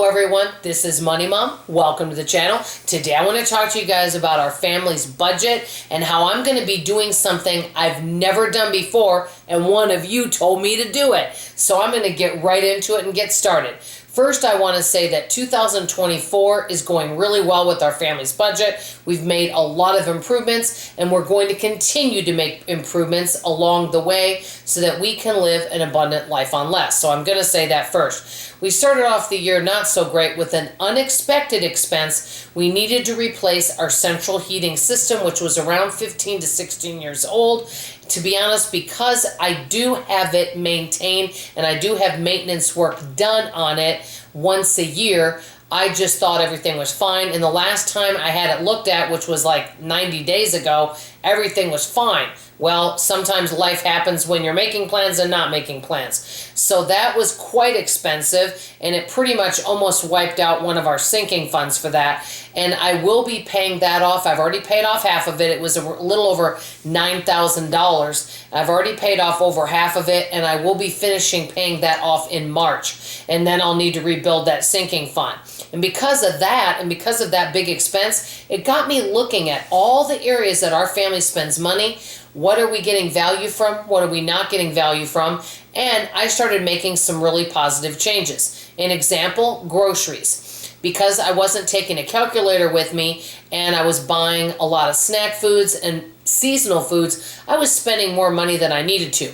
Hello everyone, this is Money Mom. Welcome to the channel. Today I want to talk to you guys about our family's budget and how I'm going to be doing something I've never done before, and one of you told me to do it. So I'm going to get right into it and get started. First, I want to say that 2024 is going really well with our family's budget. We've made a lot of improvements, and we're going to continue to make improvements along the way so that we can live an abundant life on less. So I'm going to say that first. We started off the year not so great with an unexpected expense. We needed to replace our central heating system, which was around 15 to 16 years old. To be honest, because I do have it maintained and I do have maintenance work done on it once a year, I just thought everything was fine. And the last time I had it looked at, which was like 90 days ago, everything was fine. Well, sometimes life happens when you're making plans and not making plans. So that was quite expensive, and it pretty much almost wiped out one of our sinking funds for that. And I will be paying that off. I've already paid off half of it. It was a little over $9,000. I've already paid off over half of it, and I will be finishing paying that off in March. And then I'll need to rebuild that sinking fund. And because of that, and because of that big expense, it got me looking at all the areas that our family spends money. What are we getting value from? What are we not getting value from? And I started making some really positive changes. An example, groceries. Because I wasn't taking a calculator with me and I was buying a lot of snack foods and seasonal foods, I was spending more money than I needed to.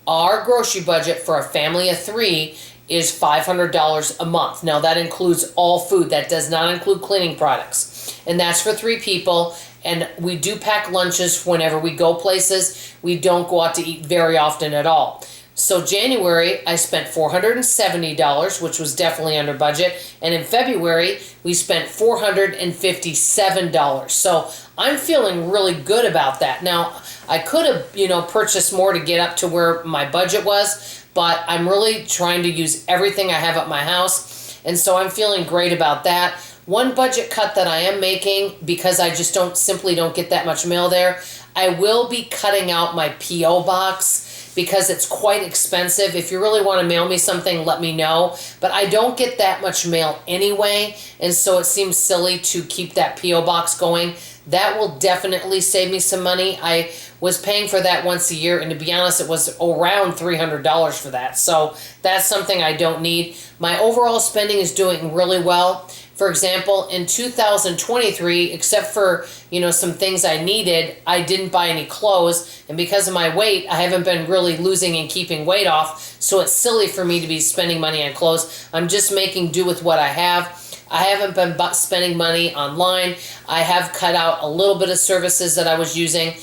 Our grocery budget for a family of 3 is $500 a month. Now that includes all food. That does not include cleaning products. And that's for 3 people. And we do pack lunches whenever we go places. We don't go out to eat very often at all. So January, I spent $470, which was definitely under budget. And in February, we spent $457. So I'm feeling really good about that. Now, I could have, purchased more to get up to where my budget was, but I'm really trying to use everything I have at my house. And so I'm feeling great about that. One budget cut that I am making, because I just simply don't get that much mail there, I will be cutting out my P.O. box because it's quite expensive. If you really want to mail me something, let me know. But I don't get that much mail anyway, and so it seems silly to keep that P.O. box going. That will definitely save me some money. I was paying for that once a year, and to be honest, it was around $300 for that. So that's something I don't need. My overall spending is doing really well. For example, in 2023, except for, some things I needed, I didn't buy any clothes. And because of my weight, I haven't been really losing and keeping weight off. So it's silly for me to be spending money on clothes. I'm just making do with what I have. I haven't been spending money online. I have cut out a little bit of services that I was using.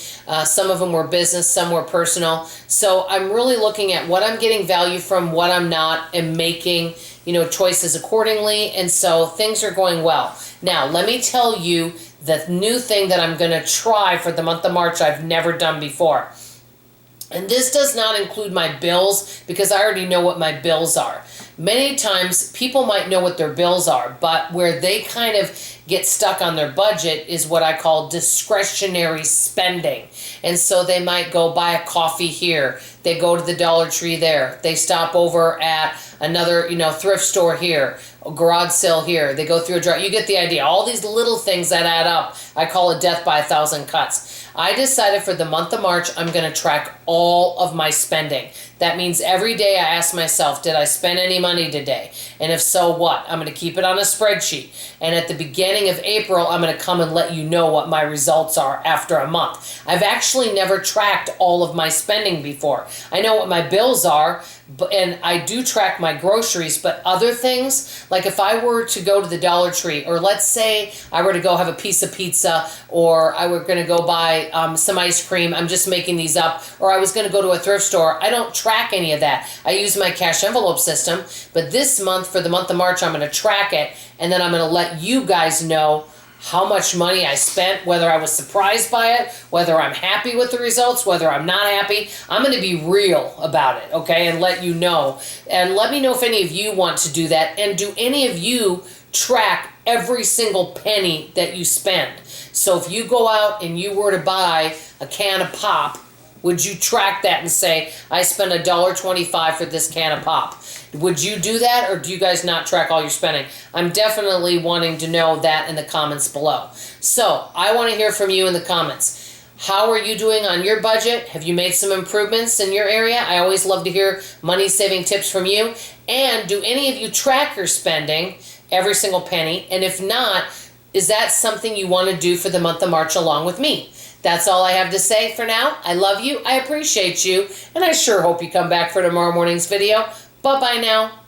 Some of them were business, some were personal. So I'm really looking at what I'm getting value from, what I'm not, and making choices accordingly. And so things are going well. Now, let me tell you the new thing that I'm going to try for the month of March I've never done before. And this does not include my bills, because I already know what my bills are. Many times people might know what their bills are, but where they kind of get stuck on their budget is what I call discretionary spending. And so they might go buy a coffee here. They go to the Dollar Tree there. They stop over at another, thrift store here, a garage sale here. They go through a drive. You get the idea. All these little things that add up. I call it death by 1,000 cuts. I decided for the month of March, I'm going to track all of my spending. That means every day I ask myself, did I spend any money today? And if so, what? I'm going to keep it on a spreadsheet. And at the beginning of April, I'm going to come and let you know what my results are after a month. I've actually never tracked all of my spending before. I know what my bills are, and I do track my groceries, but other things, like if I were to go to the Dollar Tree, or let's say I were to go have a piece of pizza, or I were going to go buy some ice cream, I'm just making these up, or I was going to go to a thrift store, I don't track any of that. I use my cash envelope system, but this month, for the month of March, I'm going to track it, and then I'm going to let you guys know how much money I spent, whether I was surprised by it, whether I'm happy with the results, whether I'm not happy. I'm going to be real about it, okay, and let you know. And let me know if any of you want to do that. And do any of you track every single penny that you spend? So if you go out and you were to buy a can of pop, Would you track that and say, I spent $1.25 for this can of pop? Would you do that, or do you guys not track all your spending? I'm definitely wanting to know that in the comments below. So I want to hear from you in the comments. How are you doing on your budget? Have you made some improvements in your area? I always love to hear money-saving tips from you. And do any of you track your spending, every single penny? And if not, is that something you want to do for the month of March along with me? That's all I have to say for now. I love you, I appreciate you, and I sure hope you come back for tomorrow morning's video. Bye-bye now.